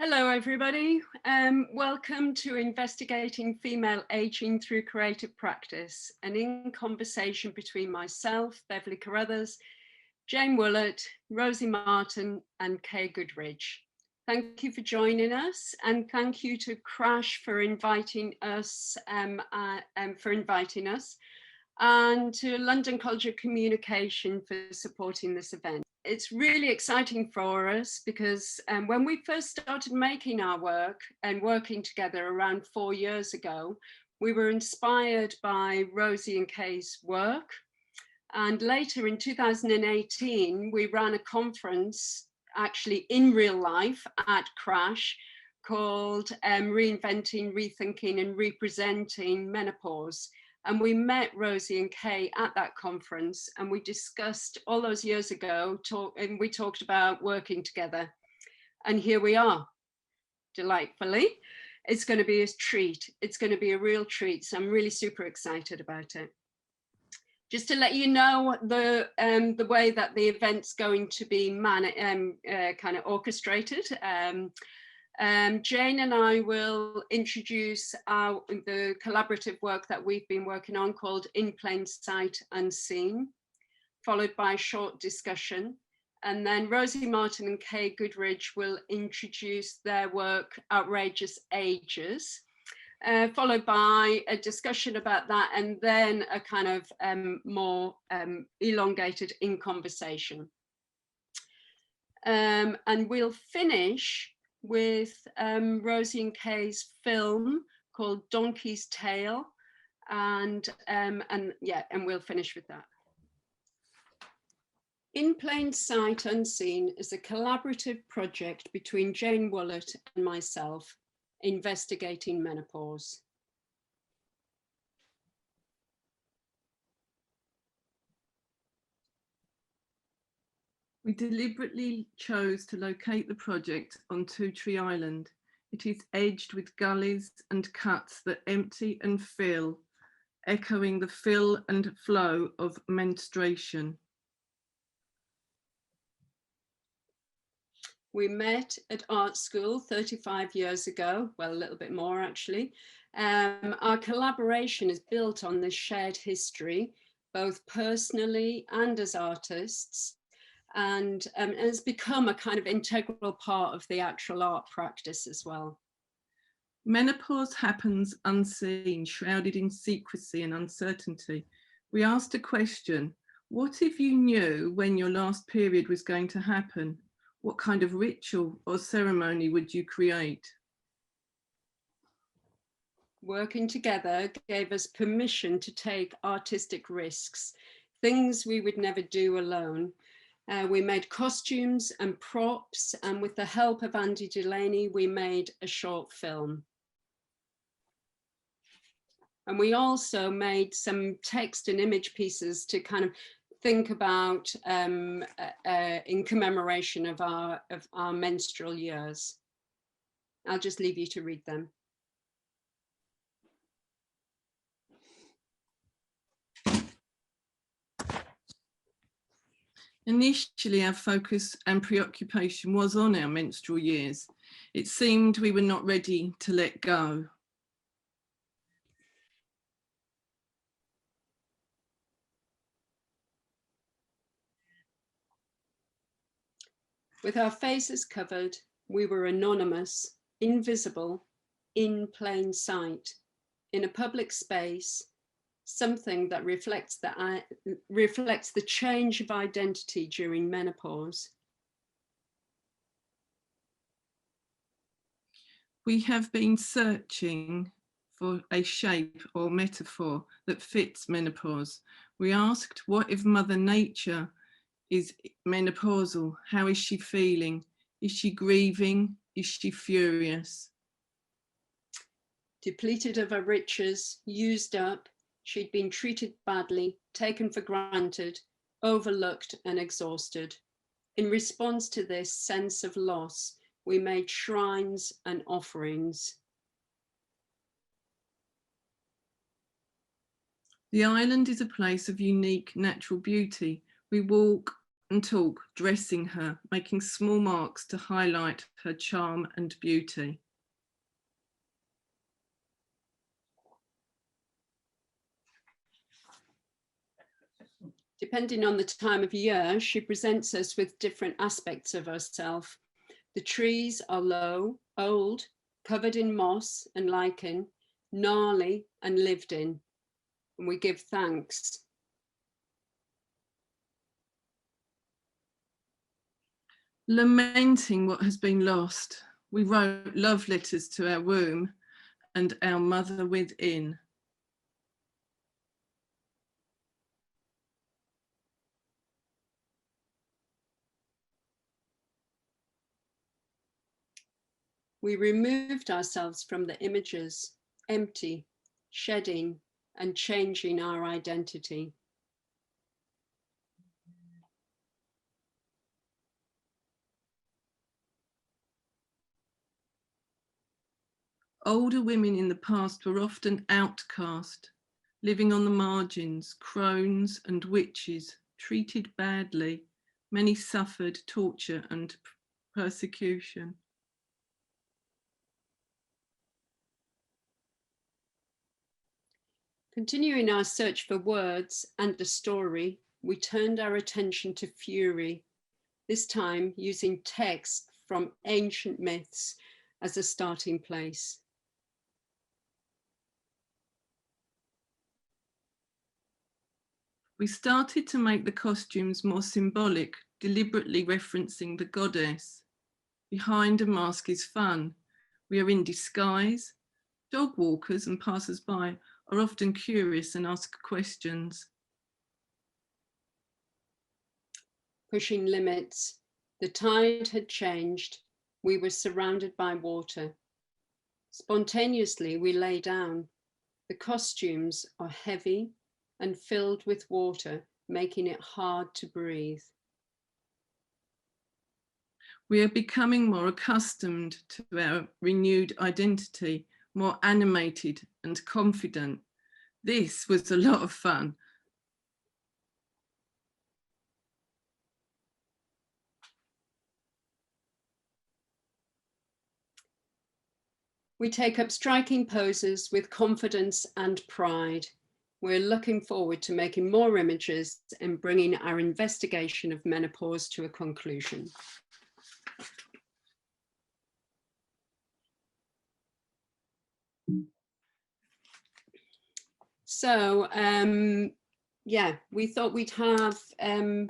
Hello, everybody. Welcome to Investigating Female Aging Through Creative Practice, and in conversation between myself, Beverley Carruthers, Jane Woollatt, Rosy Martin, and Kay Goodridge. Thank you for joining us, and thank you to Crash for inviting us, and to London College of Communication for supporting this event. It's really exciting for us because when we first started making our work and working together around 4 years ago, we were inspired by Rosy and Kay's work. And later in 2018, we ran a conference actually in real life at Crash called Reinventing, Rethinking and Representing Menopause. And we met Rosy and Kay at that conference, and we discussed all those years ago, and we talked about working together. And here we are, delightfully. It's going to be a treat. It's going to be a real treat. So I'm really super excited about it. Just to let you know the way that the event's going to be kind of orchestrated. Jane and I will introduce the collaborative work that we've been working on called In Plain Sight Unseen, followed by a short discussion. And then Rosy Martin and Kay Goodridge will introduce their work, Outrageous Ages, followed by a discussion about that, and then a kind of more elongated in conversation. And we'll finish with Rosy and Kay's film called Donkey's Tale, and we'll finish with that. In Plain Sight Unseen is a collaborative project between Jane Woollatt and myself, investigating menopause. We deliberately chose to locate the project on Teutry Island. It is edged with gullies and cuts that empty and fill, echoing the fill and flow of menstruation. We met at art school 35 years ago, well, a little bit more actually. Our collaboration is built on this shared history, both personally and as artists, and has become a kind of integral part of the actual art practice as well. Menopause happens unseen, shrouded in secrecy and uncertainty. We asked a question: what if you knew when your last period was going to happen? What kind of ritual or ceremony would you create? Working together gave us permission to take artistic risks, things we would never do alone. We made costumes and props, and with the help of Andy Delaney, we made a short film. And we also made some text and image pieces to kind of think about in commemoration of our menstrual years. I'll just leave you to read them. Initially, our focus and preoccupation was on our menstrual years. It seemed we were not ready to let go. With our faces covered, we were anonymous, invisible, in plain sight, in a public space, something that reflects the change of identity during menopause. We have been searching for a shape or metaphor that fits menopause. We asked, what if Mother Nature is menopausal? How is she feeling? Is she grieving? Is she furious? Depleted of her riches, used up, she'd been treated badly, taken for granted, overlooked and exhausted. In response to this sense of loss, we made shrines and offerings. The island is a place of unique natural beauty. We walk and talk, dressing her, making small marks to highlight her charm and beauty. Depending on the time of year, she presents us with different aspects of herself. The trees are low, old, covered in moss and lichen, gnarly and lived in, and we give thanks. Lamenting what has been lost, we wrote love letters to our womb and our mother within. We removed ourselves from the images, empty, shedding, and changing our identity. Older women in the past were often outcast, living on the margins, crones and witches, treated badly. Many suffered torture and persecution. Continuing our search for words and a story, we turned our attention to fury, this time using text from ancient myths as a starting place. We started to make the costumes more symbolic, deliberately referencing the goddess. Behind a mask is fun. We are in disguise. Dog walkers and passers-by are often curious and ask questions. Pushing limits, the tide had changed. We were surrounded by water. Spontaneously, we lay down. The costumes are heavy and filled with water, making it hard to breathe. We are becoming more accustomed to our renewed identity, more animated and confident. This was a lot of fun. We take up striking poses with confidence and pride. We're looking forward to making more images and bringing our investigation of menopause to a conclusion. So, yeah, we thought we'd have a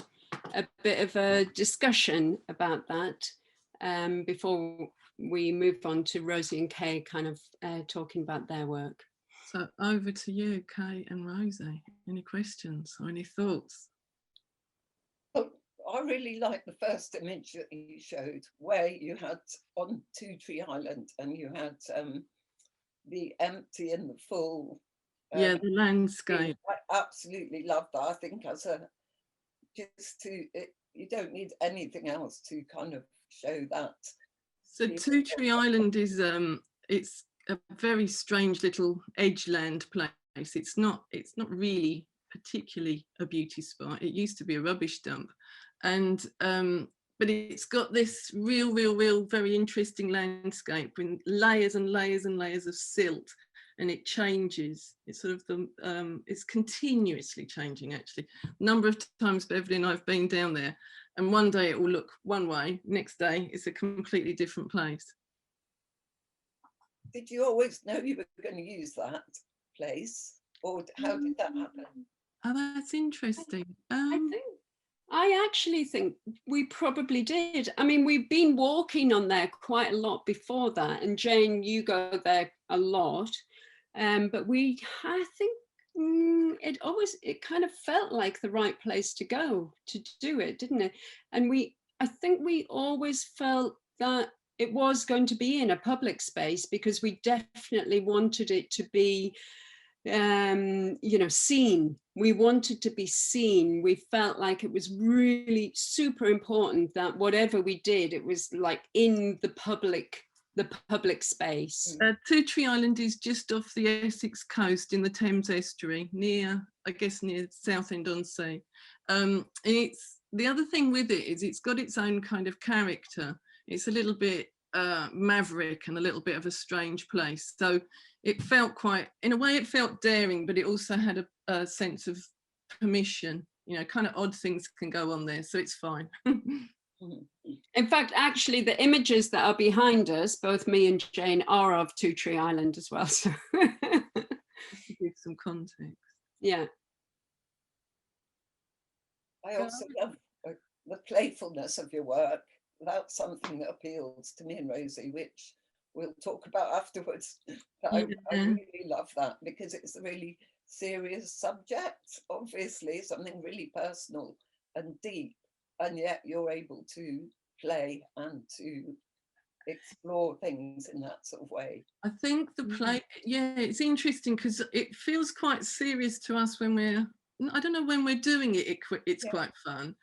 bit of a discussion about that before we move on to Rosy and Kay kind of talking about their work. So over to you, Kay and Rosy. Any questions or any thoughts? Oh, I really like the first image that you showed, where you had on Teutry Island and you had the empty and the full. Yeah, the landscape. I absolutely love that. I think as a you don't need anything else to kind of show that. So Teutry Island is it's a very strange little edgeland place. It's not really particularly a beauty spot. It used to be a rubbish dump, and but it's got this real very interesting landscape with layers and layers and layers of silt, and it changes. It's sort of it's continuously changing actually. A number of times Beverley and I've been down there, and one day it will look one way, next day it's a completely different place. Did you always know you were going to use that place, or how did that happen? Oh, that's interesting. I actually think we probably did. I mean, we've been walking on there quite a lot before that, and Jane, you go there a lot, but I think it kind of felt like the right place to go to do it, didn't it? And I think we always felt that it was going to be in a public space because we definitely wanted it to be seen. We wanted to be seen. We felt like it was really super important that whatever we did, it was like in the public space. Teutry Island is just off the Essex coast in the Thames estuary, near Southend-on-Sea. the other thing with it is it's got its own kind of character. It's a little bit maverick and a little bit of a strange place. So it felt quite, in a way it felt daring, but it also had a sense of permission. You know, kind of odd things can go on there, so it's fine. In fact, actually, the images that are behind us, both me and Jane, are of Teutry Island as well. So to give some context. Yeah. I also love the playfulness of your work. That's something that appeals to me and Rosie, which we'll talk about afterwards. But I really love that, because it's a really serious subject, obviously, something really personal and deep, and yet you're able to play and to explore things in that sort of way. I think the play, yeah, it's interesting because it feels quite serious to us when we're, I don't know, when we're doing it, it's quite fun.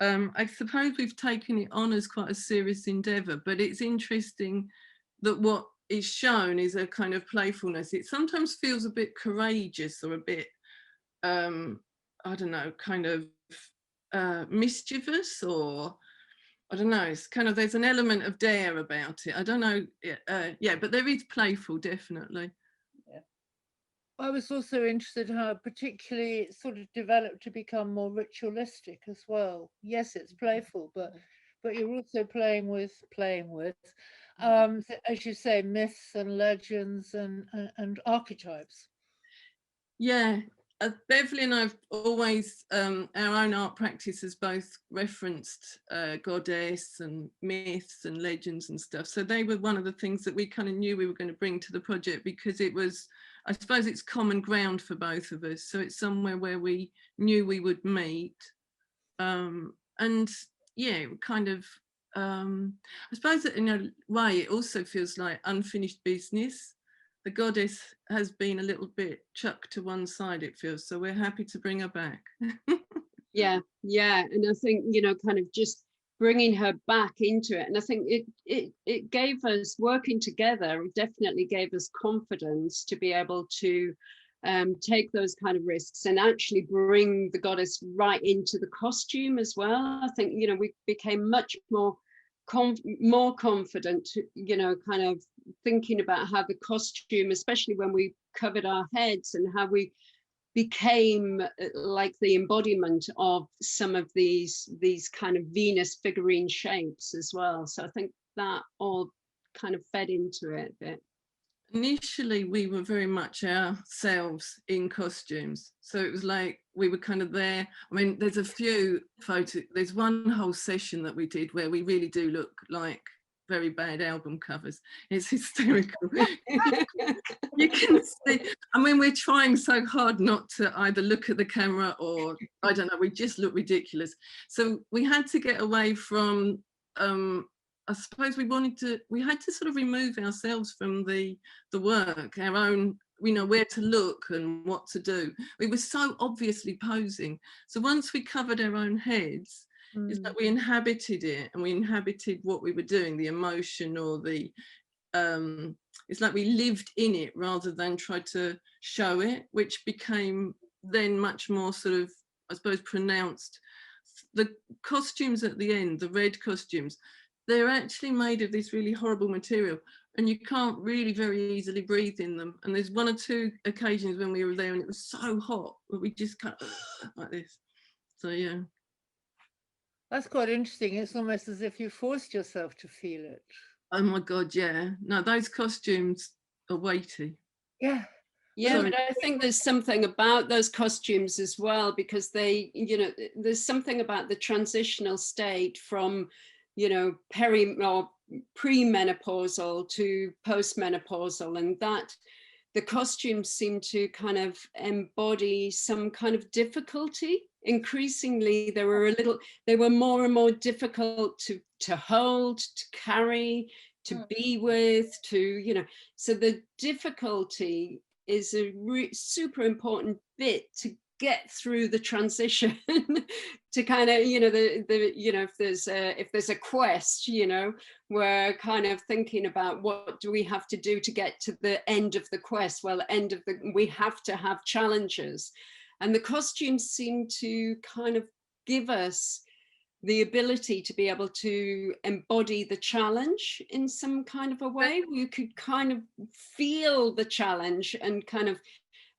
I suppose we've taken it on as quite a serious endeavour, but it's interesting that what is shown is a kind of playfulness. It sometimes feels a bit courageous or a bit, I don't know, kind of mischievous, or I don't know, it's kind of, there's an element of dare about it. I don't know, yeah, but there is playful, definitely. Yeah. I was also interested how particularly it sort of developed to become more ritualistic as well. Yes, it's playful, but you're also playing with, as you say, myths and legends and archetypes. Yeah, Beverley and I've always, our own art practice has both referenced goddess and myths and legends and stuff. So they were one of the things that we kind of knew we were going to bring to the project, because it was, I suppose it's common ground for both of us. So it's somewhere where we knew we would meet. And yeah, kind of, I suppose that in a way it also feels like unfinished business. The goddess has been a little bit chucked to one side, it feels, so we're happy to bring her back. Yeah, and I think, you know, kind of just bringing her back into it, and I think it gave us, working together, definitely gave us confidence to be able to take those kind of risks and actually bring the goddess right into the costume as well. I think, you know, we became much more confident, you know, kind of thinking about how the costume, especially when we covered our heads, and how we became like the embodiment of some of these kind of Venus figurine shapes as well. So I think that all kind of fed into it a bit. Initially, we were very much ourselves in costumes. So it was like we were kind of there. I mean, there's a few photos. There's one whole session that we did where we really do look like very bad album covers. It's hysterical. You can see, I mean, we're trying so hard not to either look at the camera or, I don't know, we just look ridiculous. So we had to get away from, I suppose we had to sort of remove ourselves from the work, our own, we know where to look and what to do. We were so obviously posing. So once we covered our own heads, it's like we inhabited it, and we inhabited what we were doing, the emotion, or the, it's like we lived in it rather than tried to show it, which became then much more sort of, I suppose, pronounced. The costumes at the end, the red costumes, they're actually made of this really horrible material, and you can't really very easily breathe in them. And there's one or two occasions when we were there and it was so hot that we just kind of like this. So yeah. That's quite interesting. It's almost as if you forced yourself to feel it. Oh my God, yeah. No, those costumes are weighty. Yeah. Yeah, but I think there's something about those costumes as well, because they, you know, there's something about the transitional state from, you know, or premenopausal to postmenopausal, and that the costumes seem to kind of embody some kind of difficulty. Increasingly, they were more and more difficult to hold, to carry, to be with, to, you know, so the difficulty is a super important bit to get through the transition to kind of, you know, you know, if there's a quest, you know, we're kind of thinking about what do we have to do to get to the end of the quest. Well, we have to have challenges, and the costumes seem to kind of give us the ability to be able to embody the challenge in some kind of a way. You could kind of feel the challenge and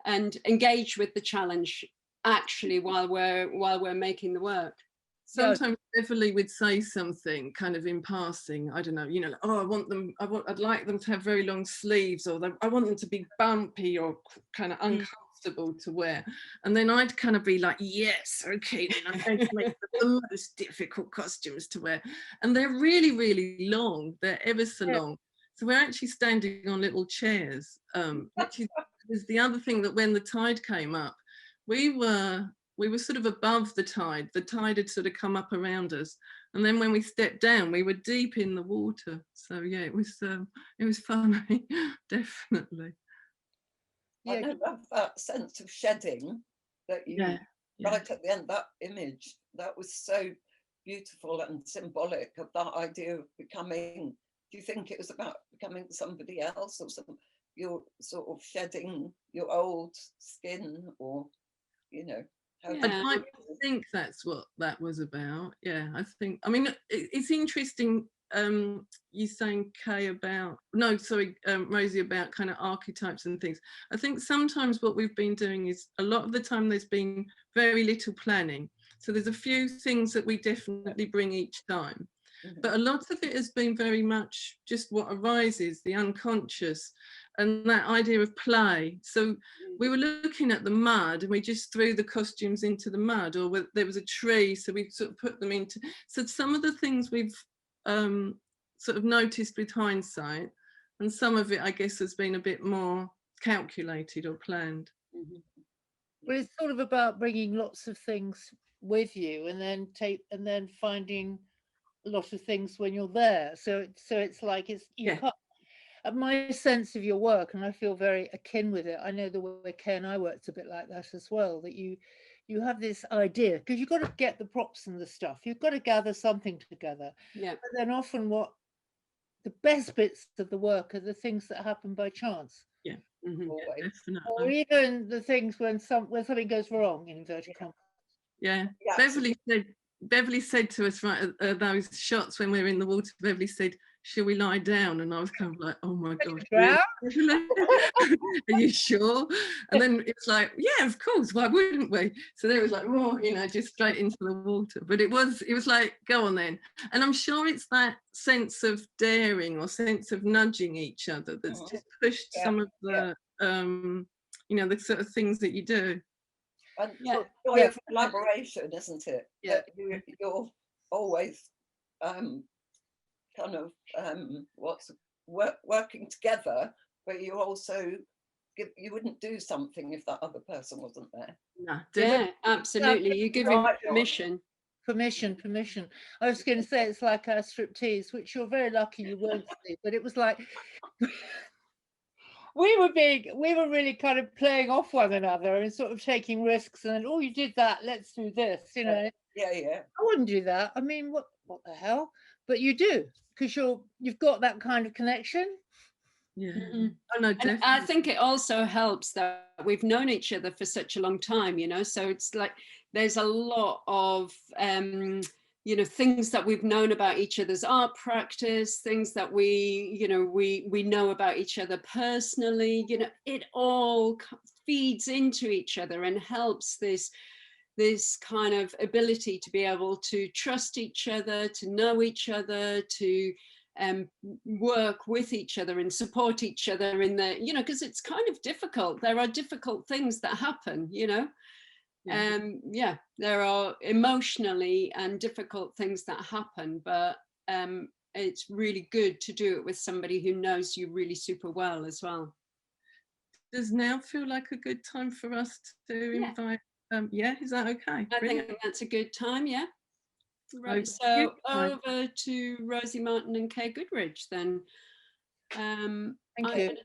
and engage with the challenge actually while we're making the work. Sometimes Beverley would say something kind of in passing, I don't know, you know, like, oh, I'd like them to have very long sleeves, or I want them to be bumpy or kind of uncomfortable to wear. And then I'd kind of be like, yes, okay, then I'm going to make the most difficult costumes to wear. And they're really, really long. They're ever so long. So we're actually standing on little chairs, which is the other thing, that when the tide came up, we were sort of above the tide. The tide had sort of come up around us, and then when we stepped down, we were deep in the water. So yeah, it was funny, definitely. I love that sense of shedding that you right at the end. That image, that was so beautiful and symbolic of that idea of becoming. Do you think it was about becoming somebody else, or you're sort of shedding your old skin, or you know? I'd like to think that's what that was about. Yeah, I think, I mean, it's interesting, you saying Rosie, about kind of archetypes and things. I think sometimes what we've been doing is, a lot of the time there's been very little planning. So there's a few things that we definitely bring each time. But a lot of it has been very much just what arises, the unconscious, and that idea of play. So we were looking at the mud, and we just threw the costumes into the mud, or there was a tree, so we sort of put them into. So some of the things we've sort of noticed with hindsight, and some of it, I guess, has been a bit more calculated or planned. But it's sort of about bringing lots of things with you, and then finding a lot of things when you're there. So it's like you can't. My sense of your work, and I feel very akin with it. I know the way Kay and I worked a bit like that as well. That you have this idea, because you've got to get the props and the stuff. You've got to gather something together. Yeah. But then often, what the best bits of the work are the things that happen by chance. Yeah. Or even the things when something goes wrong, in inverted commas. Yeah. Beverley said to us, right, those shots when we were in the water, Beverley said, "Shall we lie down?" And I was kind of like, oh my God, really? Are you sure? And then it's like, yeah, of course, why wouldn't we? So there was like, oh, you know, just straight into the water. But it was like, go on then. And I'm sure it's that sense of daring or sense of nudging each other that's just pushed some of the, you know, the sort of things that you do. And joy of collaboration, isn't it? That you're always kind of working together, but you also you wouldn't do something if that other person wasn't there. Yeah, absolutely. You give him permission. Permission. I was going to say it's like our striptease, which you're very lucky you won't see, but it was like we were really kind of playing off one another and sort of taking risks, and then, oh, you did that, let's do this, you know. Yeah. I wouldn't do that. I mean, what the hell? But you do, because you've got that kind of connection. Yeah. Oh, no, definitely. And I think it also helps that we've known each other for such a long time, you know, so it's like there's a lot of you know, things that we've known about each other's art practice, things that we know about each other personally, you know, it all feeds into each other and helps this kind of ability to be able to trust each other, to know each other, to work with each other and support each other in the, you know, because it's kind of difficult. There are difficult things that happen, you know. There are emotionally and difficult things that happen, but it's really good to do it with somebody who knows you really super well as well. Does now feel like a good time for us to invite? Is that okay? I think that's a good time. Yeah. Right. So over to Rosy Martin and Kay Goodridge then. Thank you.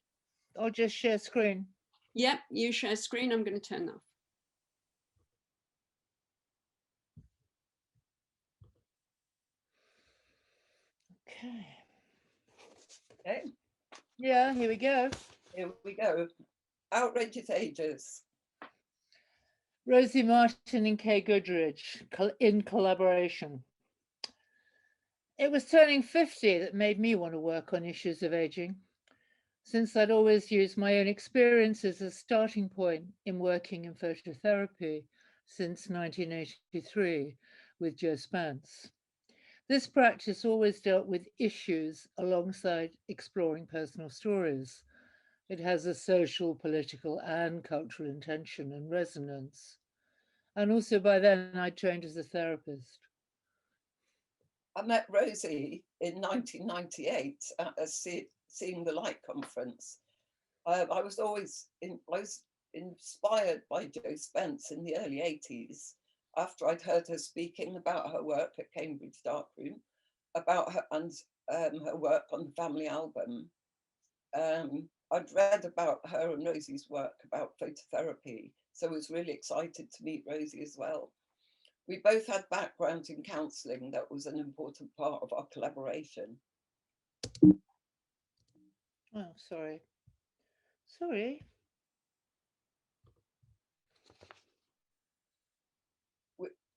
I'll just share screen. Yep, you share screen. I'm going to turn that off. Okay. Yeah, here we go. Here we go. Outrageous ages. Rosy Martin and Kay Goodridge in collaboration. It was turning 50 that made me want to work on issues of aging, since I'd always used my own experience as a starting point in working in phototherapy since 1983 with Joe Spence. This practice always dealt with issues alongside exploring personal stories. It has a social, political, and cultural intention and resonance. And also by then I trained as a therapist. I met Rosy in 1998 at a Seeing the Light conference. I was inspired by Jo Spence in the early 80s after I'd heard her speaking about her work at Cambridge Darkroom, about her and her work on the family album. I'd read about her and Rosy's work about phototherapy, so I was really excited to meet Rosy as well. We both had backgrounds in counselling. That was an important part of our collaboration. Oh, sorry. Sorry.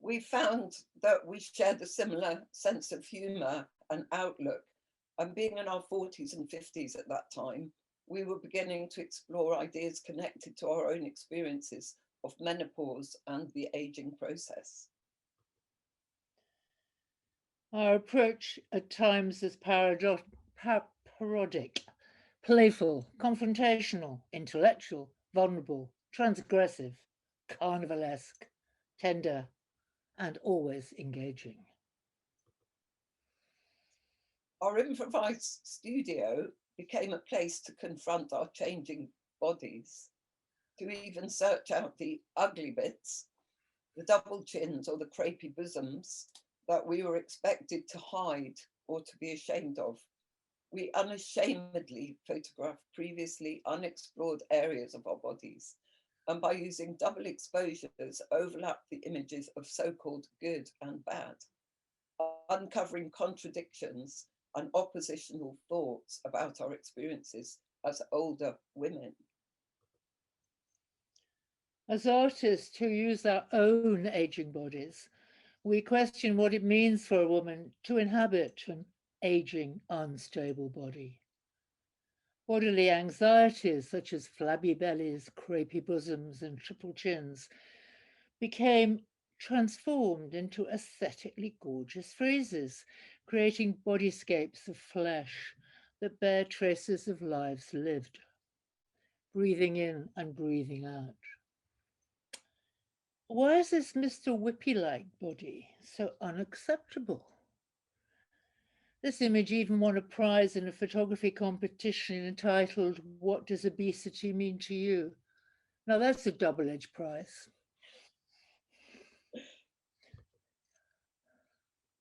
We found that we shared a similar sense of humour and outlook. And being in our 40s and 50s at that time, we were beginning to explore ideas connected to our own experiences of menopause and the ageing process. Our approach at times is parodic, playful, confrontational, intellectual, vulnerable, transgressive, carnivalesque, tender, and always engaging. Our improvised studio became a place to confront our changing bodies, to even search out the ugly bits, the double chins or the crepey bosoms that we were expected to hide or to be ashamed of. We unashamedly photographed previously unexplored areas of our bodies, and by using double exposures, overlapped the images of so-called good and bad, uncovering contradictions and oppositional thoughts about our experiences as older women. As artists who use our own aging bodies, we question what it means for a woman to inhabit an aging, unstable body. Bodily anxieties such as flabby bellies, crepey bosoms, and triple chins became transformed into aesthetically gorgeous phrases, creating bodyscapes of flesh that bear traces of lives lived, breathing in and breathing out. Why is this Mr. Whippy-like body so unacceptable? This image even won a prize in a photography competition entitled, "What Does Obesity Mean to You?" Now that's a double-edged prize.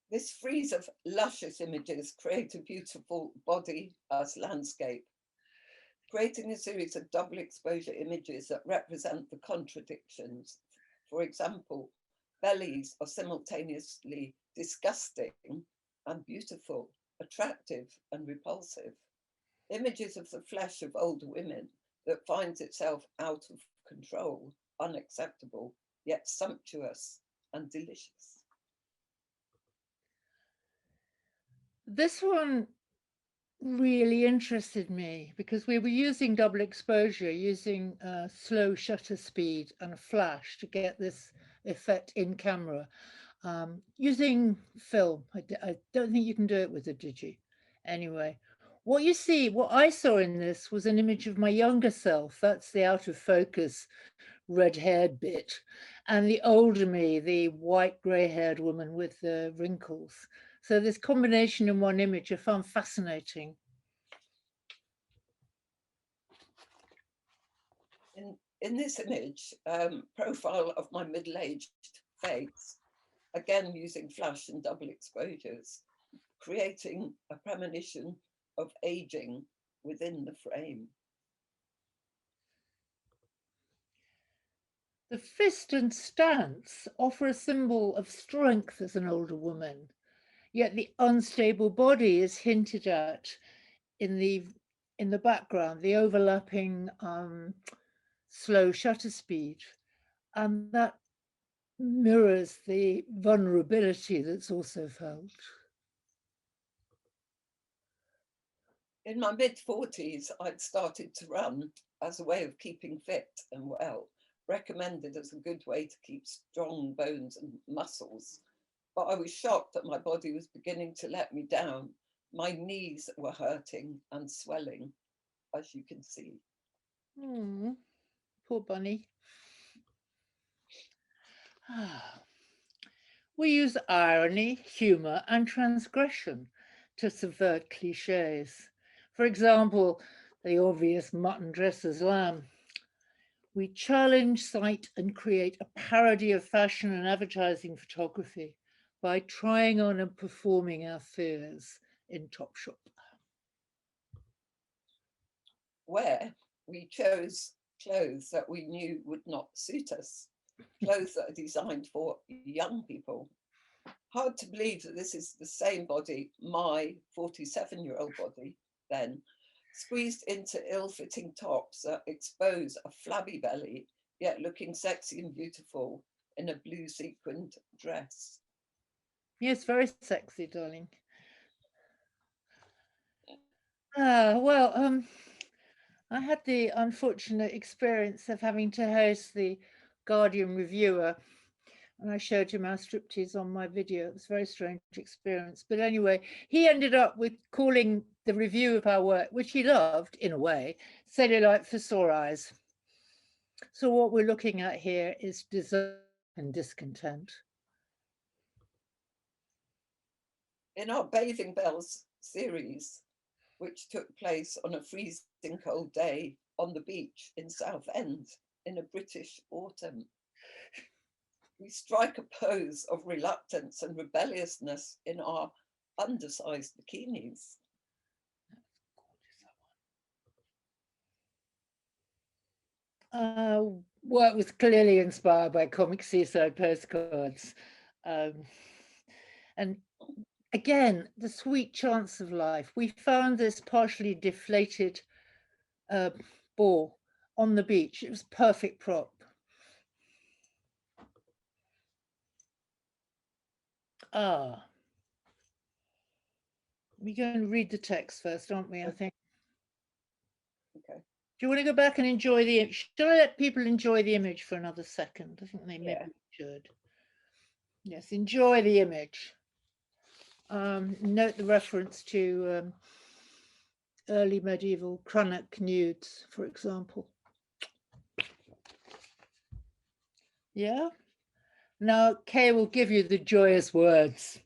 This frieze of luscious images create a beautiful body as landscape, creating a series of double exposure images that represent the contradictions. For example, bellies are simultaneously disgusting and beautiful, attractive and repulsive. Images of the flesh of older women that finds itself out of control, unacceptable, yet sumptuous and delicious. This one really interested me because we were using double exposure, using slow shutter speed and a flash to get this effect in camera. Using film, I don't think you can do it with a digi. Anyway, what I saw in this was an image of my younger self. That's the out of focus red-haired bit, and the older me, the white grey-haired woman with the wrinkles. So this combination in one image I found fascinating. In this image, profile of my middle-aged face, again using flash and double exposures, creating a premonition of aging within the frame. The fist and stance offer a symbol of strength as an older woman, yet the unstable body is hinted at in the background, the overlapping slow shutter speed, and that mirrors the vulnerability that's also felt. In my mid-40s, I'd started to run as a way of keeping fit and well, recommended as a good way to keep strong bones and muscles. But I was shocked that my body was beginning to let me down. My knees were hurting and swelling, as you can see. Poor bunny. We use irony, humour and transgression to subvert cliches. For example, the obvious mutton dressed as lamb. We challenge, cite and create a parody of fashion and advertising photography by trying on and performing our fears in Topshop. Where we chose clothes that we knew would not suit us, clothes that are designed for young people. Hard to believe that this is the same body, my 47-year-old body then, squeezed into ill-fitting tops that expose a flabby belly, yet looking sexy and beautiful in a blue sequined dress. Yes, very sexy, darling. Well, I had the unfortunate experience of having to host the Guardian reviewer, and I showed him our striptease on my video. It was a very strange experience. But anyway, he ended up with calling the review of our work, which he loved in a way, cellulite for sore eyes. So what we're looking at here is desire and discontent. In our Bathing Bells series, which took place on a freezing cold day on the beach in Southend in a British autumn, we strike a pose of reluctance and rebelliousness in our undersized bikinis. Work was clearly inspired by comic seaside postcards. And again, the sweet chance of life. We found this partially deflated ball on the beach. It was perfect prop. We're going to read the text first, aren't we? I think. Okay. Do you want to go back and enjoy the image? Should I let people enjoy the image for another second? I think they maybe should. Yes, enjoy the image. Note the reference to early medieval Cranach nudes, for example. Yeah. Now Kay will give you the joyous words.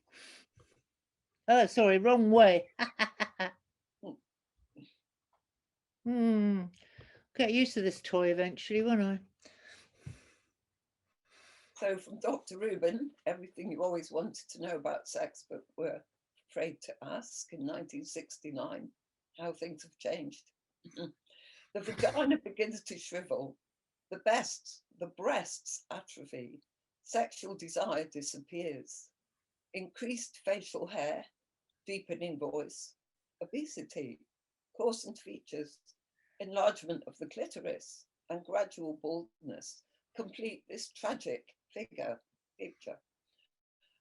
Oh, sorry, wrong way. Get used to this toy eventually, won't I? So from Dr. Rubin, everything you always wanted to know about sex but were afraid to ask in 1969, how things have changed. The vagina begins to shrivel, the breasts atrophy, sexual desire disappears, increased facial hair, deepening voice, obesity, coarsened features, enlargement of the clitoris, and gradual baldness complete this tragic picture.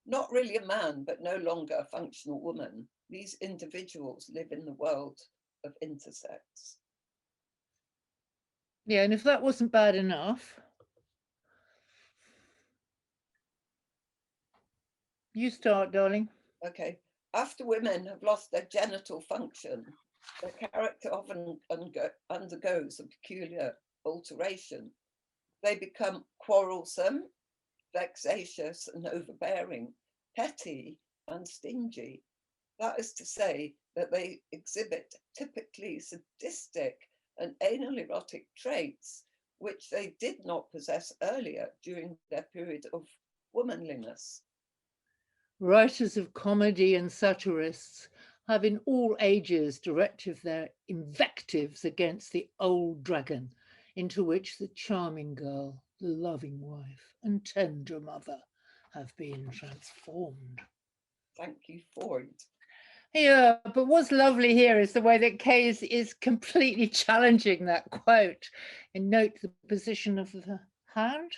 Not really a man, but no longer a functional woman, these individuals live in the world of intersex. Yeah, and if that wasn't bad enough, you start, darling. Okay. After women have lost their genital function, their character often undergoes a peculiar alteration. They become quarrelsome, vexatious and overbearing, petty and stingy. That is to say that they exhibit typically sadistic and anal erotic traits which they did not possess earlier during their period of womanliness. Writers of comedy and satirists have in all ages directed their invectives against the old dragon, into which the charming girl, the loving wife and tender mother have been transformed. Thank you, Freud. Yeah, but what's lovely here is the way that Kay is completely challenging that quote. And note the position of the hand,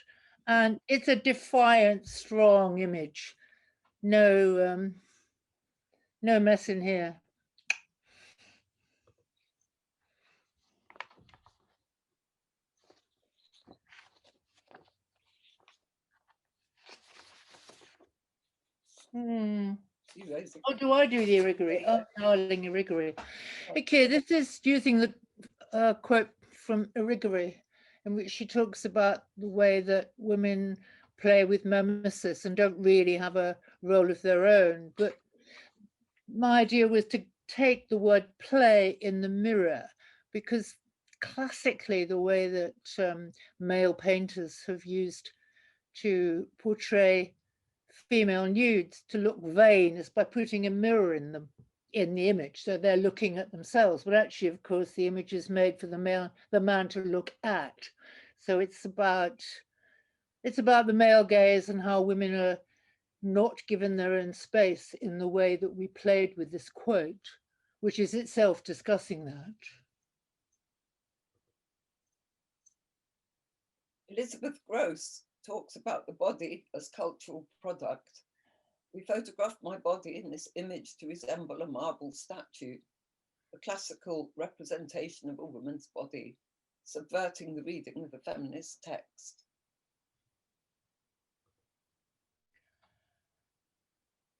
and it's a defiant, strong image. No, no mess in here. you, Rosy. Oh, do I do the irigiri? Oh, darling, irigiri. Okay, this is using the quote from irigiri, in which she talks about the way that women play with mimesis and don't really have a role of their own. But my idea was to take the word play in the mirror, because classically the way that male painters have used to portray female nudes to look vain is by putting a mirror in them, in the image, so they're looking at themselves. But actually, of course, the image is made for the man to look at. So it's about the male gaze and how women are not given their own space in the way that we played with this quote, which is itself discussing that. Elizabeth Gross talks about the body as cultural product. We photographed my body in this image to resemble a marble statue, a classical representation of a woman's body, subverting the reading of a feminist text.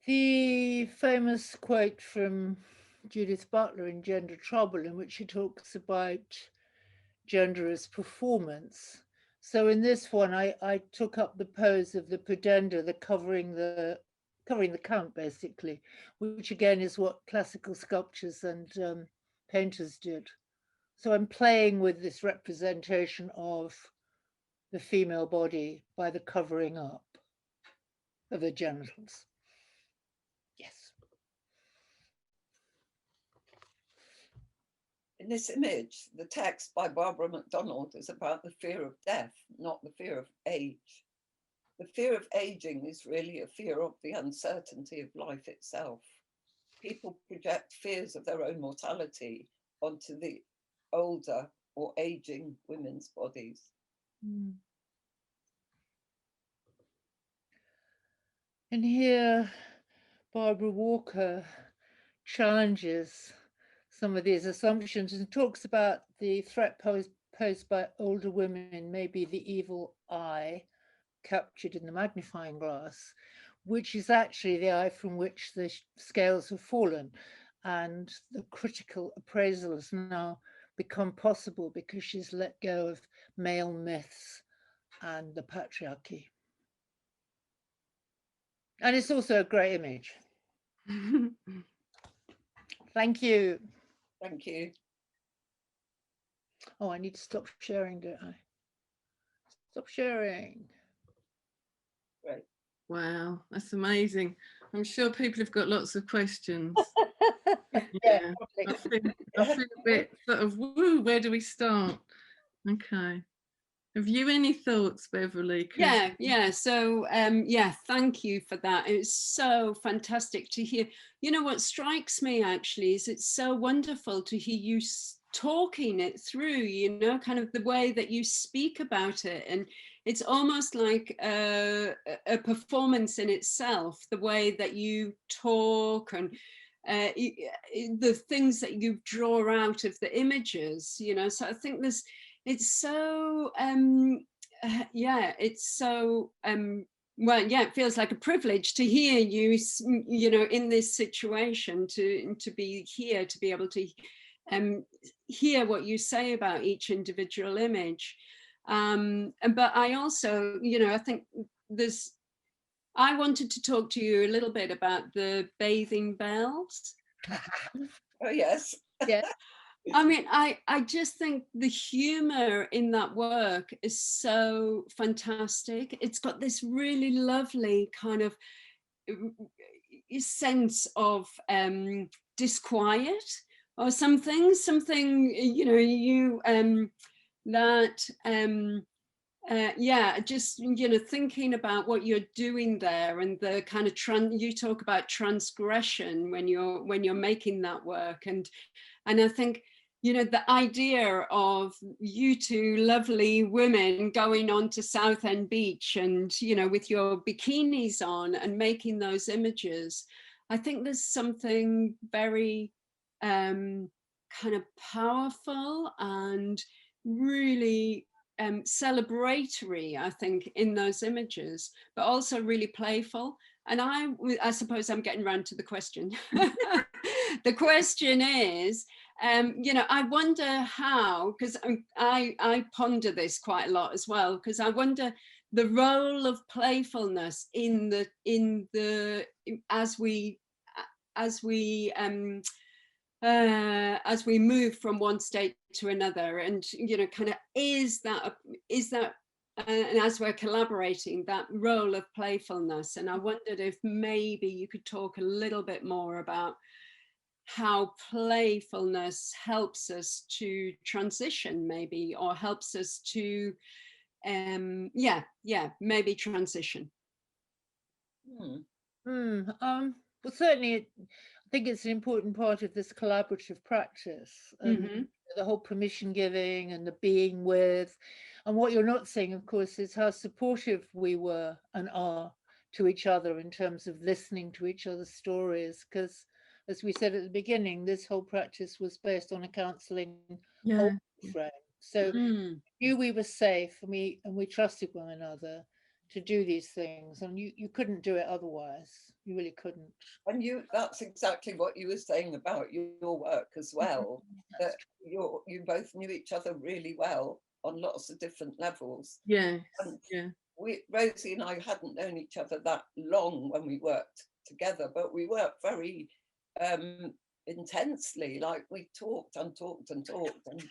The famous quote from Judith Butler in Gender Trouble, in which she talks about gender as performance. So in this one, I took up the pose of the pudenda, the covering the count, basically, which again is what classical sculptors and painters did. So I'm playing with this representation of the female body by the covering up of the genitals. Yes. In this image, the text by Barbara MacDonald is about the fear of death, not the fear of age. The fear of aging is really a fear of the uncertainty of life itself. People project fears of their own mortality onto the older or aging women's bodies. Mm. And here, Barbara Walker challenges some of these assumptions and talks about the threat posed by older women, maybe the evil eye captured in the magnifying glass, which is actually the eye from which the scales have fallen. And the critical appraisal has now become possible because she's let go of male myths and the patriarchy. And it's also a great image. Thank you. Thank you. Oh, I need to stop sharing, don't I? Stop sharing. Great. Wow, that's amazing. I'm sure people have got lots of questions. Yeah, I feel a bit sort of, woo, where do we start? Okay. Have you any thoughts, Beverley? Yeah. So, yeah, thank you for that. It's so fantastic to hear. You know, what strikes me actually is it's so wonderful to hear you talking it through, you know, kind of the way that you speak about it. And it's almost like a performance in itself, the way that you talk and the things that you draw out of the images, you know. So I think it's so yeah, it's so well, yeah, it feels like a privilege to hear you, you know, in this situation, to be here, to be able to hear what you say about each individual image. But I also, you know, I think I wanted to talk to you a little bit about the bathing bells. Oh, yes. Yeah. I mean, I just think the humor in that work is so fantastic. It's got this really lovely kind of sense of disquiet or something, you know, you that yeah, just, you know, thinking about what you're doing there and the kind of you talk about transgression when you're making that work, and I think, you know, the idea of you two lovely women going on to Southend Beach and, you know, with your bikinis on and making those images, I think there's something very kind of powerful and really celebratory, I think, in those images, but also really playful. And I suppose I'm getting round to the question. The question is, you know, I wonder how, because I ponder this quite a lot as well, because I wonder the role of playfulness in the as we move from one state to another, and you know, kind of is that and as we're collaborating, that role of playfulness. And I wondered if maybe you could talk a little bit more about how playfulness helps us to transition, maybe, or helps us to maybe transition. Well, certainly I think it's an important part of this collaborative practice, and the whole permission giving and the being with. And what you're not saying, of course, is how supportive we were and are to each other in terms of listening to each other's stories. Because, as we said at the beginning, this whole practice was based on a counselling frame. So we knew we were safe, and we trusted one another to do these things, and you couldn't do it otherwise. You really couldn't. And that's exactly what you were saying about your work as well, that you both knew each other really well on lots of different levels. Yeah. And Rosy and I hadn't known each other that long when we worked together, but we worked very intensely. Like, we talked and talked and talked and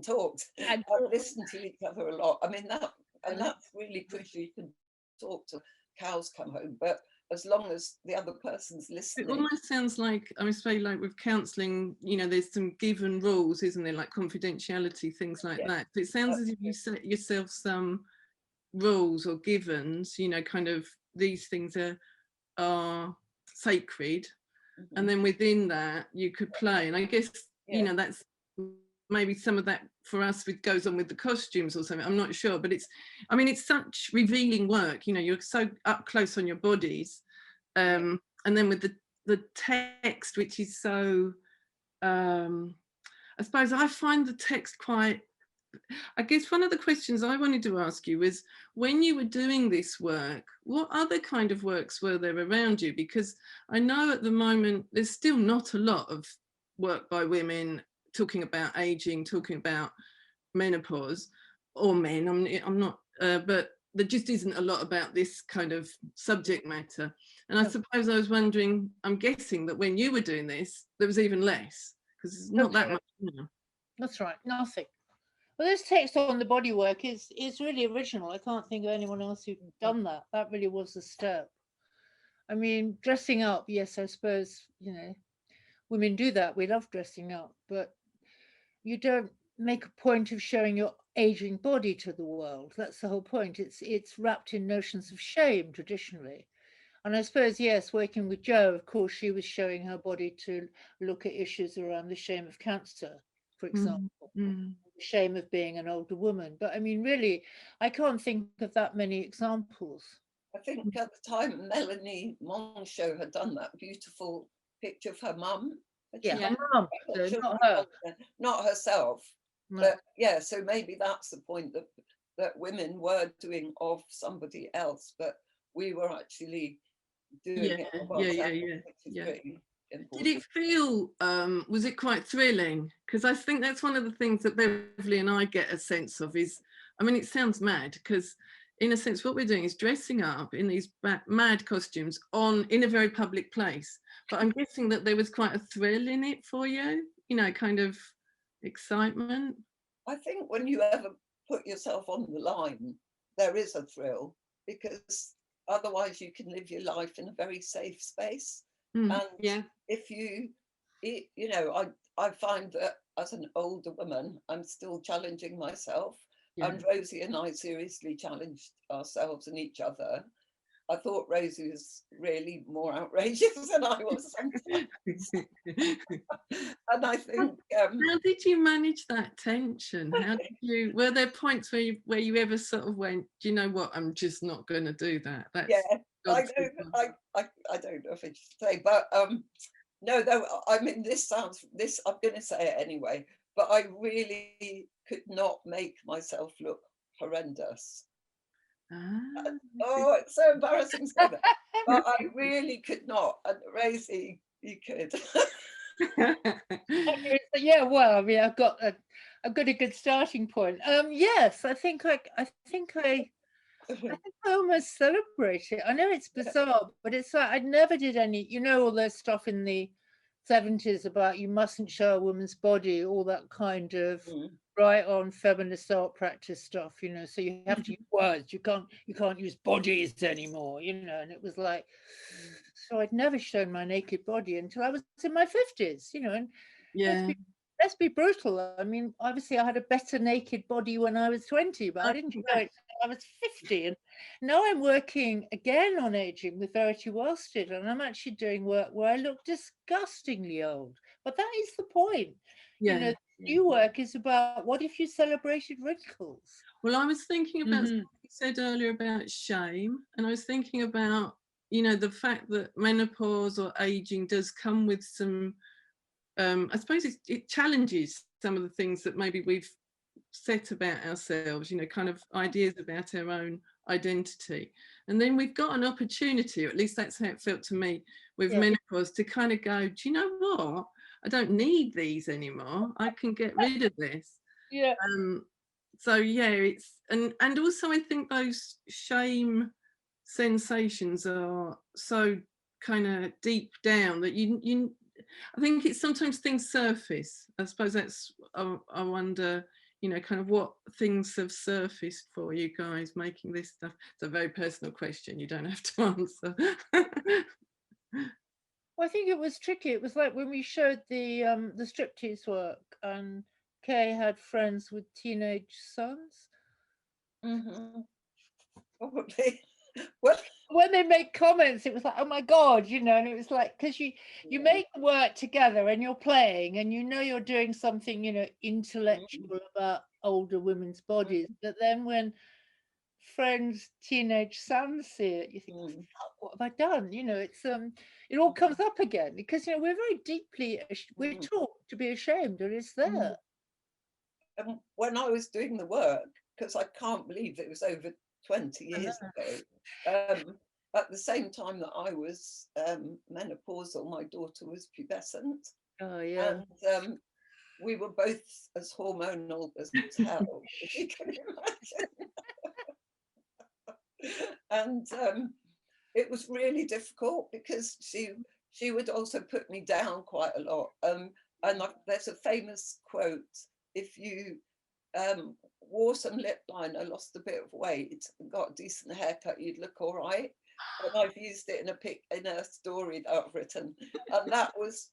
talked and listened to each other a lot. I mean, that's really crucial. You can talk till cows come home, but as long as the other person's listening. It almost sounds like, I suppose, like with counselling, you know, there's some given rules, isn't there, like confidentiality, things like that. But it sounds as if you set yourself some rules or givens, you know, kind of these things are sacred, and then within that you could play. And I guess, you know, that's maybe some of that for us goes on with the costumes or something. I'm not sure, but it's such revealing work. You know, you're so up close on your bodies, and then with the text, which is so I suppose I find the text quite, I guess one of the questions I wanted to ask you is, when you were doing this work, what other kind of works were there around you? Because I know at the moment there's still not a lot of work by women talking about aging, talking about menopause, or men. I'm not, but there just isn't a lot about this kind of subject matter. And I suppose I was wondering, I'm guessing that when you were doing this, there was even less, because it's not that much. You know. That's right, nothing. Well, this text on the bodywork is really original. I can't think of anyone else who'd done that. That really was a step. I mean, dressing up, yes, I suppose, you know, women do that. We love dressing up, but you don't make a point of showing your aging body to the world. That's the whole point. It's wrapped in notions of shame traditionally. And I suppose, yes, working with Jo, of course, she was showing her body to look at issues around the shame of cancer, for example, the shame of being an older woman. But I mean, really, I can't think of that many examples. I think at the time, Melanie Monchot had done that beautiful picture of her mum. Yeah, her mum, so not her. Not herself. No. But yeah, so maybe that's the point, that women were doing of somebody else, but we were actually doing it of ourselves, which is really important. Did it feel, was it quite thrilling? Because I think that's one of the things that Beverley and I get a sense of is, I mean, it sounds mad, because in a sense what we're doing is dressing up in these mad costumes in a very public place. But I'm guessing that there was quite a thrill in it for you, you know, kind of excitement. I think when you ever put yourself on the line, there is a thrill, because otherwise you can live your life in a very safe space. And if you know, I find that as an older woman, I'm still challenging myself. And Rosy and I seriously challenged ourselves and each other. I thought Rosy was really more outrageous than I was sometimes. And I think... how did you manage that tension? How did you... Were there points where you ever sort of went, do you know what, I'm just not going to do that? That's I don't know if I should say, but no, I mean, I'm going to say it anyway, but I really could not make myself look horrendous. Oh, it's so embarrassing to say that. But I really could not. And Rosy, you could. Yeah, well, I mean, I've got a good starting point. Yes, I think I almost celebrate it. I know it's bizarre, but it's like I never did any, all the stuff in the 70s about you mustn't show a woman's body, all that kind of right on feminist art practice stuff, so you have to use words, you can't use bodies anymore, and it was like, so I'd never shown my naked body until I was in my 50s, and Yeah. let's be brutal. I mean, obviously I had a better naked body when I was 20, but I didn't show it until I was 50. And now I'm working again on aging with Verity Worsted, and I'm actually doing work where I look disgustingly old. But that is the point. Yeah. New work is about what if you celebrated wrinkles? Well, I was thinking about something you said earlier about shame, and I was thinking about, the fact that menopause or aging does come with some, I suppose it challenges some of the things that maybe we've set about ourselves, kind of ideas about our own identity. And then we've got an opportunity, or at least that's how it felt to me with menopause, to kind of go, do you know what? I don't need these anymore. I can get rid of this. Yeah. So yeah, it's and also I think those shame sensations are so kind of deep down that you I think it's sometimes things surface. I suppose that's I wonder, kind of what things have surfaced for you guys making this stuff. It's a very personal question. You don't have to answer. Well, I think it was tricky. It was like when we showed the striptease work, and Kay had friends with teenage sons. Probably. Well, when they make comments, it was like, oh my God, and it was like, because you make the work together and you're playing and you're doing something, intellectual about older women's bodies. But then when friends, teenage sons see it, you think, what have I done? It's it all comes up again because we're very deeply we're taught to be ashamed, and it's there. And when I was doing the work, because I can't believe it was over 20 years ago, at the same time that I was menopausal, my daughter was pubescent. Oh yeah. And we were both as hormonal as hell, if you can imagine. And it was really difficult because she would also put me down quite a lot. And there's a famous quote: if you wore some lip liner, lost a bit of weight, and got a decent haircut, you'd look all right. And I've used it in a story that I've written, and that was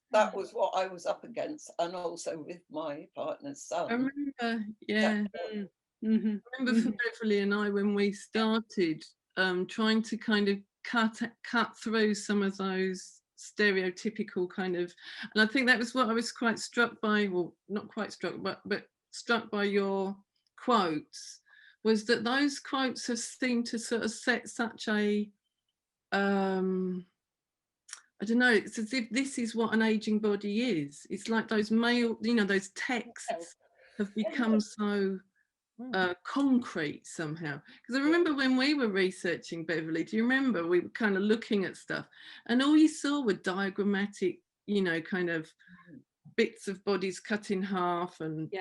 what I was up against, and also with my partner's son. I remember, yeah. I remember for Beverley and I, when we started trying to kind of cut through some of those stereotypical kind of, and I think that was what I was quite struck by, well, not quite struck, but struck by your quotes, was that those quotes have seemed to sort of set such a I don't know, it's as if this is what an aging body is. It's like those those texts have become so concrete somehow. Because I remember when we were researching Beverley, do you remember we were kind of looking at stuff and all you saw were diagrammatic, kind of bits of bodies cut in half and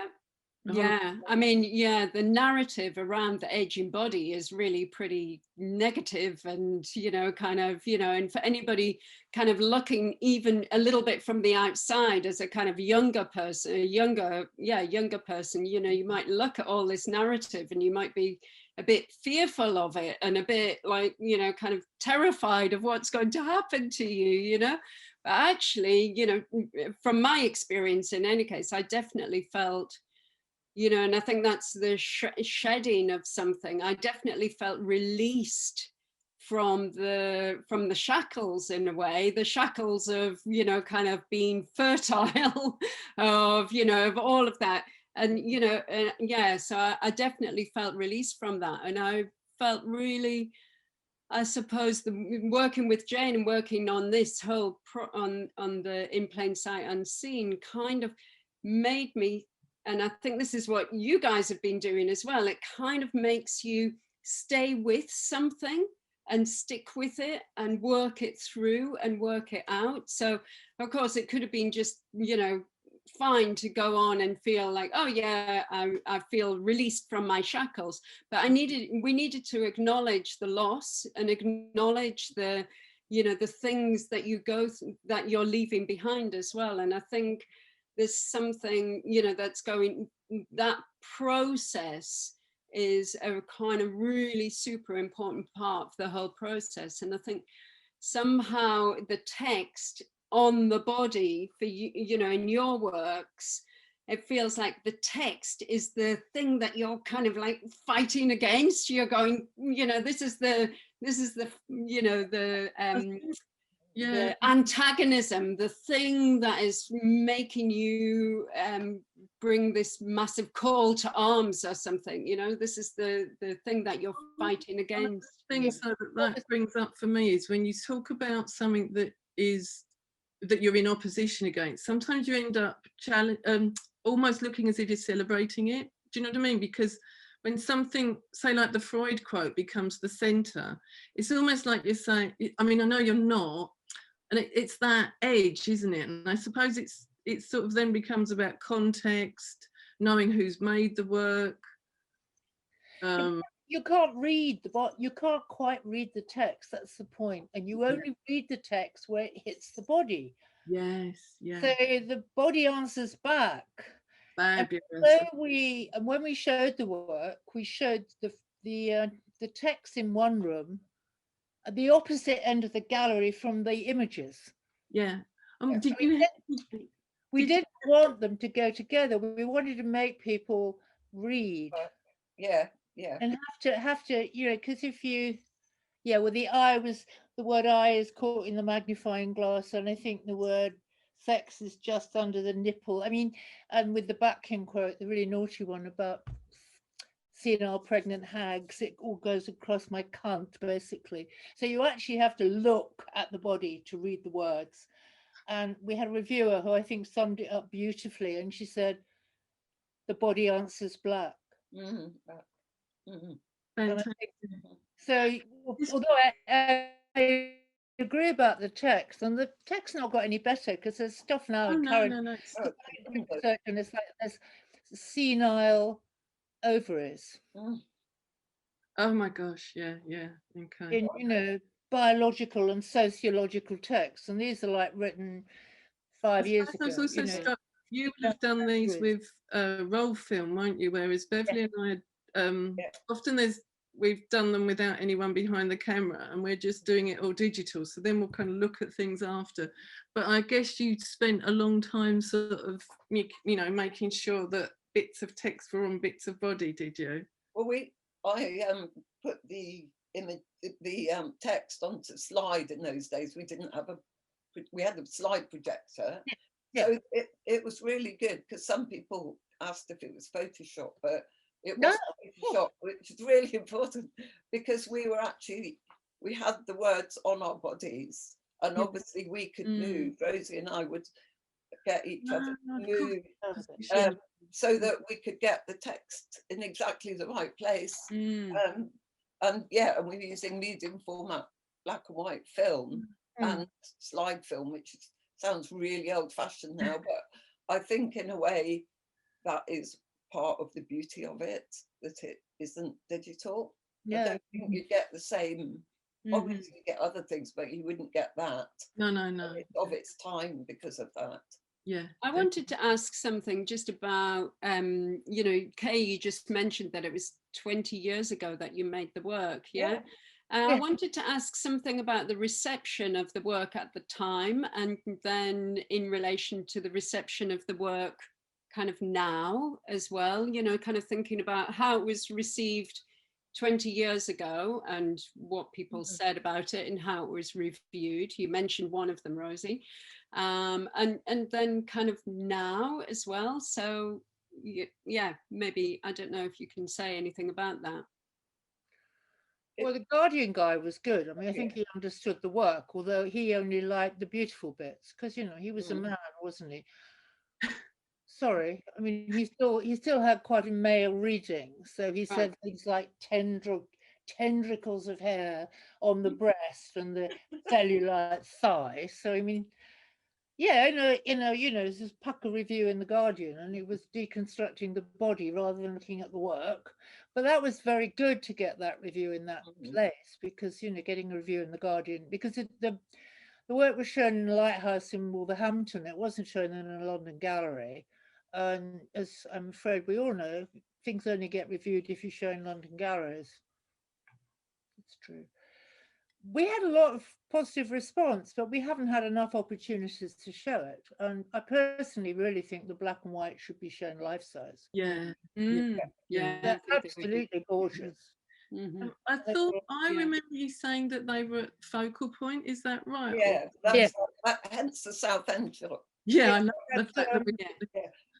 yeah, I mean, the narrative around the aging body is really pretty negative, and and for anybody kind of looking even a little bit from the outside as a kind of younger person, you might look at all this narrative and you might be a bit fearful of it and a bit like, kind of terrified of what's going to happen to you, But actually, from my experience, in any case, I definitely felt, and I think that's the shedding of something. I definitely felt released from the shackles, in a way, the shackles of, kind of being fertile, of all of that. And, so I definitely felt released from that. And I felt really, I suppose, working with Jane and working on this whole on the In Plain Sight Unseen kind of made me, and I think this is what you guys have been doing as well, it kind of makes you stay with something and stick with it and work it through and work it out. So of course it could have been just, you know, fine to go on and feel like, oh yeah, I feel released from my shackles, but we needed to acknowledge the loss and acknowledge the, you know, the things that you go through, that you're leaving behind as well. And I think there's something, you know, that's going, that process is a kind of really super important part of the whole process. And I think somehow the text on the body for you, you know, in your works, it feels like the text is the thing that you're kind of like fighting against. You're going, you know, this is the, you know, the antagonism, the thing that is making you bring this massive call to arms or something, you know, this is the thing that you're fighting against. Things that brings up for me is when you talk about something that you're in opposition against, sometimes you end up almost looking as if you're celebrating it. Do you know what I mean? Because when something, say like the Freud quote, becomes the center, it's almost like you're saying, I mean, I know you're not, and it's that edge, isn't it? And I suppose it sort of then becomes about context, knowing who's made the work. You can't read you can't quite read the text, that's the point, and you only read the text where it hits the body. Yes, yeah. So the body answers back. Fabulous. And when we showed the work, we showed the text in one room at the opposite end of the gallery from the images. Yeah. We didn't want them to go together. We wanted to make people read. Yeah. And have to, you know, because if you, well, the word I is caught in the magnifying glass, and I think the word sex is just under the nipple. I mean, and with the Batkin quote, the really naughty one about senile pregnant hags, it all goes across my cunt, basically. So you actually have to look at the body to read the words. And we had a reviewer who I think summed it up beautifully, and she said, the body answers black. So although I agree about the text, and the text not got any better, because there's stuff now in current research, and it's like there's senile ovaries. Oh my gosh, yeah, okay. In, you know, biological and sociological texts, and these are like written 5 years ago. I was also struck, you would have done these with roll film, won't you? Whereas Beverley and I, often we've done them without anyone behind the camera, and we're just doing it all digital. So then we'll kind of look at things after. But I guess you spent a long time sort of, you know, making sure that bits of text were on bits of body, did you? Well, I put the image, the text onto slide in those days. We had a slide projector. So it was really good, because some people asked if it was Photoshop, but it wasn't Photoshop, which is really important, because we had the words on our bodies, and obviously we could move. Rosie and I would get each other to move, so that we could get the text in exactly the right place. And we're using medium format black and white film and slide film, which sounds really old-fashioned now, but I think in a way that is part of the beauty of it, that it isn't digital. I don't think you get the same. Obviously you get other things, but you wouldn't get that. No. Of its time because of that. Yeah. I wanted to ask something just about, you know, Kay, you just mentioned that it was 20 years ago that you made the work, I wanted to ask something about the reception of the work at the time, and then in relation to the reception of the work kind of now as well, you know, kind of thinking about how it was received 20 years ago and what people said about it and how it was reviewed. You mentioned one of them, Rosie, and then kind of now as well. So yeah, maybe, I don't know if you can say anything about that. Well, the Guardian guy was good. I mean, I think he understood the work, although he only liked the beautiful bits, because, you know, he was a man, wasn't he? Sorry, I mean, he still had quite a male reading, so he said things like tendricles of hair on the breast and the cellulite thigh. So I mean, yeah, this is Pucker review in the Guardian, and it was deconstructing the body rather than looking at the work. But that was very good to get that review in that place, because getting a review in the Guardian, because the work was shown in the Lighthouse in Wolverhampton. It wasn't shown in a London gallery, and as I'm afraid we all know, things only get reviewed if you show in London galleries. It's true. We had a lot of positive response, but we haven't had enough opportunities to show it. And I personally really think the black and white should be shown life size. Yeah. Yeah, They're absolutely gorgeous. I thought I remember you saying that they were at Focal Point. Is that right? Yeah, that's hence the Southend shot. Yeah, I know the fact that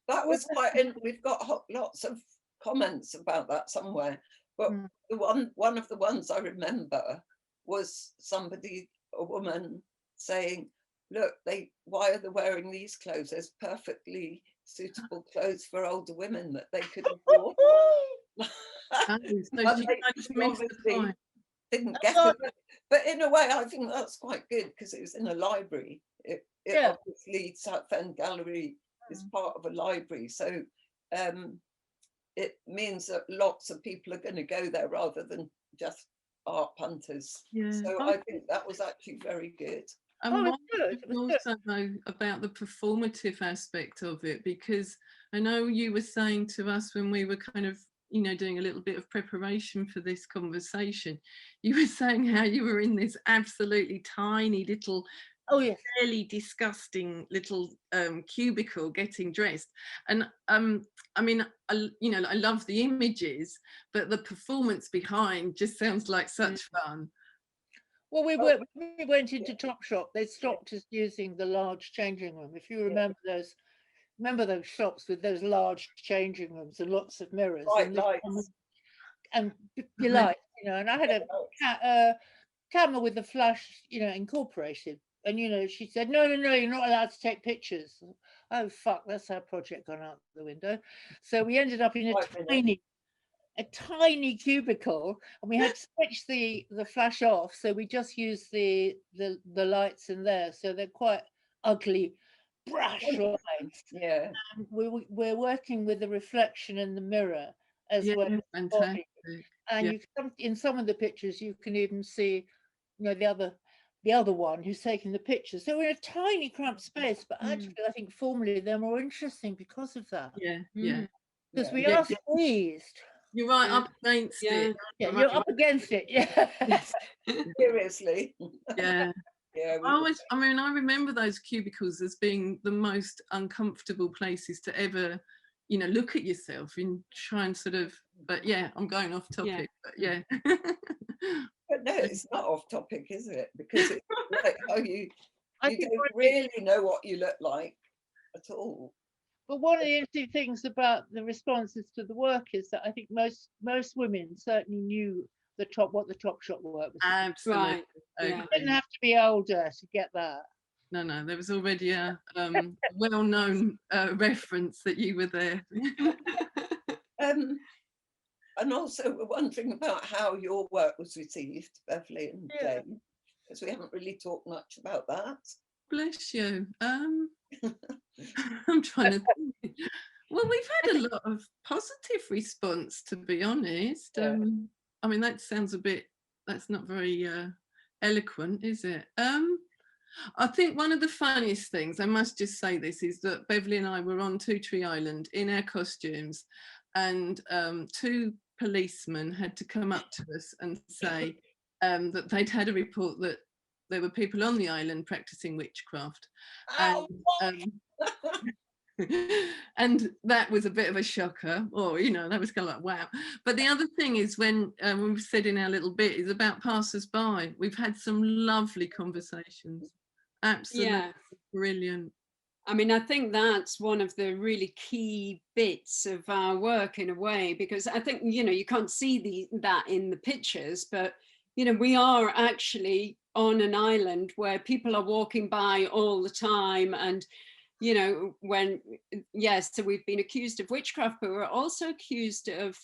that was quite. We've got lots of comments about that somewhere, but the one of the ones I remember was a woman saying, "Look, why are they wearing these clothes? There's perfectly suitable clothes for older women that they could afford." Didn't get it, but in a way I think that's quite good, because it was in a library. It obviously Southend Gallery is part of a library, so it means that lots of people are going to go there rather than just art punters. So I think that was actually very good. And also though about the performative aspect of it, because I know you were saying to us when we were kind of doing a little bit of preparation for this conversation, you were saying how you were in this absolutely tiny little, really disgusting little cubicle getting dressed. And I mean, I love the images, but the performance behind just sounds like such fun. Well, we went into Topshop. They stopped us using the large changing room. If you remember those. Remember those shops with those large changing rooms and lots of mirrors and lights. And lights, and I had a camera with the flash, incorporated. And, she said, no, you're not allowed to take pictures. Oh, fuck, that's our project gone out the window. So we ended up in a tiny cubicle, and we had to switch the flash off. So we just used the lights in there. So they're quite ugly, brash lights. Yeah. And we're working with the reflection in the mirror as well as the body. And you can, in some of the pictures you can even see the other one who's taking the picture. So we're in a tiny cramped space, but actually I think formally they're more interesting because of that. Because we are squeezed. You're right, up against it. Yeah, you're up against it. Yeah. Seriously. Yeah. Yeah, I remember those cubicles as being the most uncomfortable places to ever, look at yourself and try and sort of. But yeah, I'm going off topic. But yeah. But no, it's not off topic, is it? Because it's like how you don't really know what you look like at all. But one of the interesting things about the responses to the work is that I think most women certainly knew what the Topshop work was. Absolutely. Right. You didn't have to be older to get that. No, there was already a well-known reference that you were there. And also we're wondering about how your work was received, Beverley and Jane, because we haven't really talked much about that. Bless you. I'm trying to think. Well, we've had a lot of positive response, to be honest. I mean, that sounds that's not very eloquent, is it? I think one of the funniest things, I must just say this, is that Beverley and I were on Teutry Island in our costumes, and 2 policemen had to come up to us and say that they'd had a report that there were people on the island practicing witchcraft. And that was a bit of a shocker, or that was kind of like wow. But the other thing is, when we've said in our little bit, is about passers-by. We've had some lovely conversations, absolutely brilliant. I mean, I think that's one of the really key bits of our work in a way, because I think you can't see that in the pictures, but we are actually on an island where people are walking by all the time, and so we've been accused of witchcraft, but we're also accused of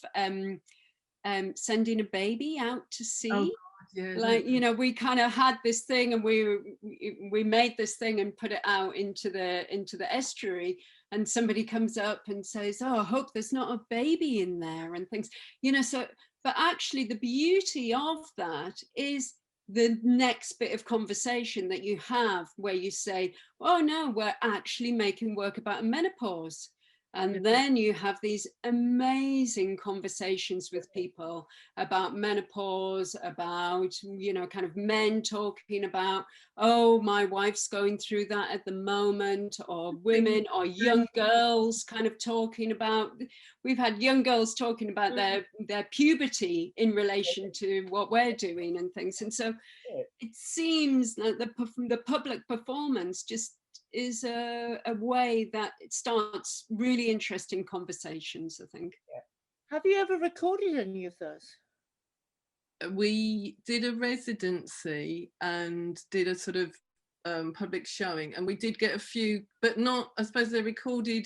sending a baby out to sea. Oh, God, yeah, Like, you know, we kind of had this thing, and we made this thing and put it out into the estuary, and somebody comes up and says, oh, I hope there's not a baby in there, and things, you know. So, but actually the beauty of that is the next bit of conversation that you have, where you say, oh no, we're actually making work about menopause. And then you have these amazing conversations with people about menopause, about, you know, kind of men talking about, oh, my wife's going through that at the moment, or women or young girls kind of talking about, we've had young girls talking about their puberty in relation to what we're doing and things. And so it seems like the public performance just is a way that it starts really interesting conversations, I think. Have you ever recorded any of those? We did a residency and did a sort of public showing, and we did get a few, but not, I suppose they're recorded,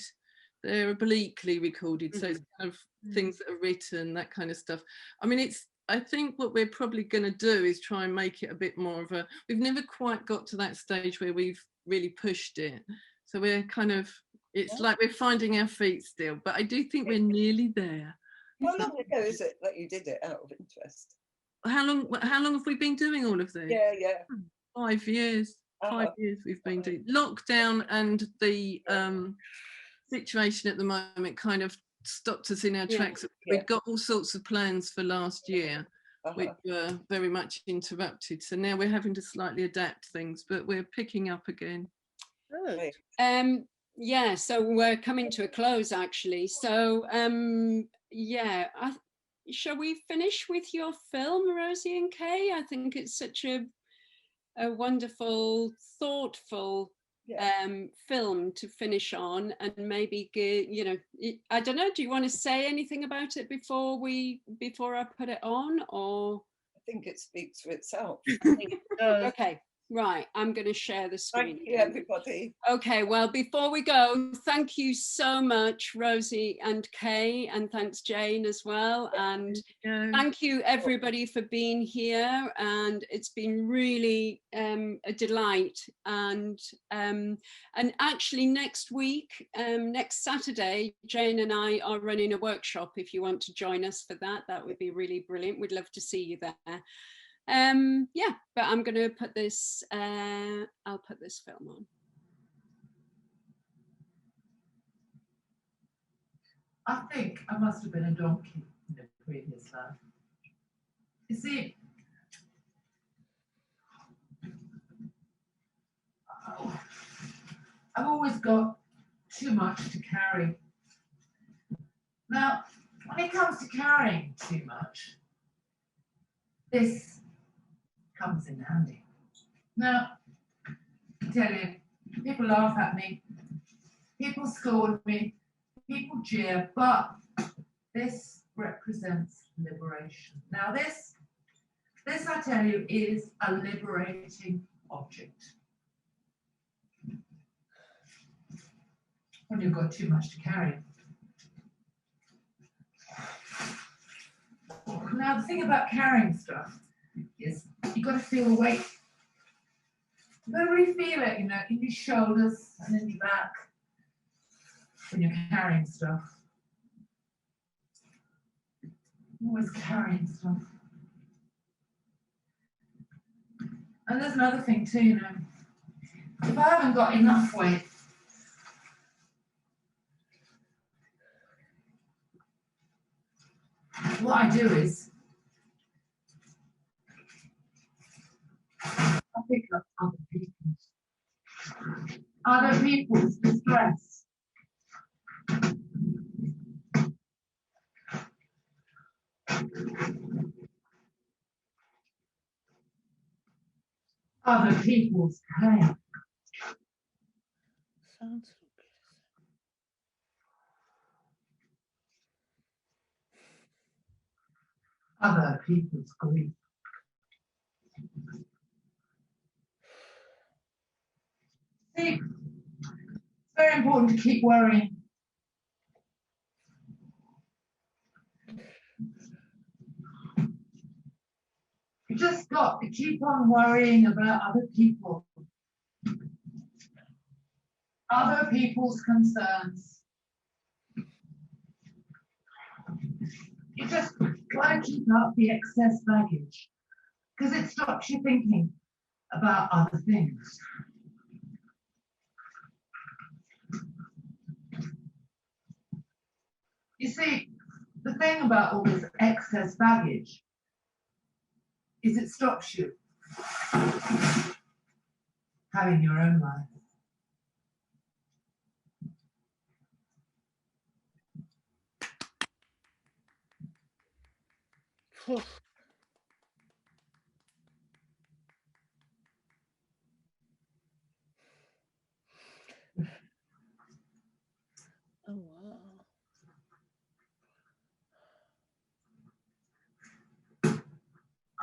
they're obliquely recorded, so it's kind of things that are written, that kind of stuff. I mean, I think what we're probably going to do is try and make it a bit more of a, we've never quite got to that stage where we've really pushed it, so we're kind of, it's like we're finding our feet still, but I do think we're nearly there. How long ago is it that you did it, out of interest? How long have we been doing all of this? Yeah. 5 years. 5 years we've been doing lockdown, and the situation at the moment kind of stopped us in our tracks. We'd got all sorts of plans for last year, which were very much interrupted. So now we're having to slightly adapt things, but we're picking up again. Good. Yeah, so we're coming to a close, actually. So yeah, shall we finish with your film, Rosie and Kay? I think it's such a wonderful, thoughtful film to finish on, and maybe, you know, I don't know, do you want to say anything about it before I put it on, or? I think it speaks for itself. Okay, right, I'm going to share the screen. Thank you, everybody. Okay, well, before we go, thank you so much, Rosie and Kay, and thanks, Jane, as well. And thank you, everybody, for being here. And it's been really a delight. And actually, next week, next Saturday, Jane and I are running a workshop. If you want to join us for that, that would be really brilliant. We'd love to see you there. Yeah, but I'm going to put this, I'll put this film on. I think I must have been a donkey in a previous life. You see, I've always got too much to carry. Now, when it comes to carrying too much, this comes in handy. Now, I tell you, people laugh at me, people scold me, people jeer, but this represents liberation. Now, this I tell you is a liberating object. When you've got too much to carry. Now, the thing about carrying stuff is you've got to feel the weight. You've got to really feel it, you know, in your shoulders and in your back when you're carrying stuff. I'm always carrying stuff. And there's another thing too, you know, if I haven't got enough weight, what I do is I pick up other people's distress. Other people's pain. Sounds so good. Other people's grief. See, it's very important to keep worrying. stop, you keep on worrying about other people, other people's concerns. You just got to keep up the excess baggage because it stops you thinking about other things. You see, the thing about all this excess baggage is it stops you having your own life. Oh, wow.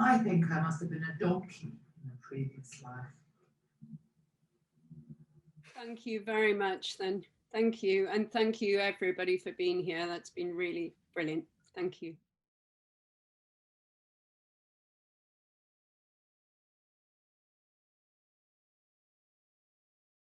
I think I must have been a donkey in a previous life. Thank you very much then. Thank you. And thank you everybody for being here. That's been really brilliant. Thank you.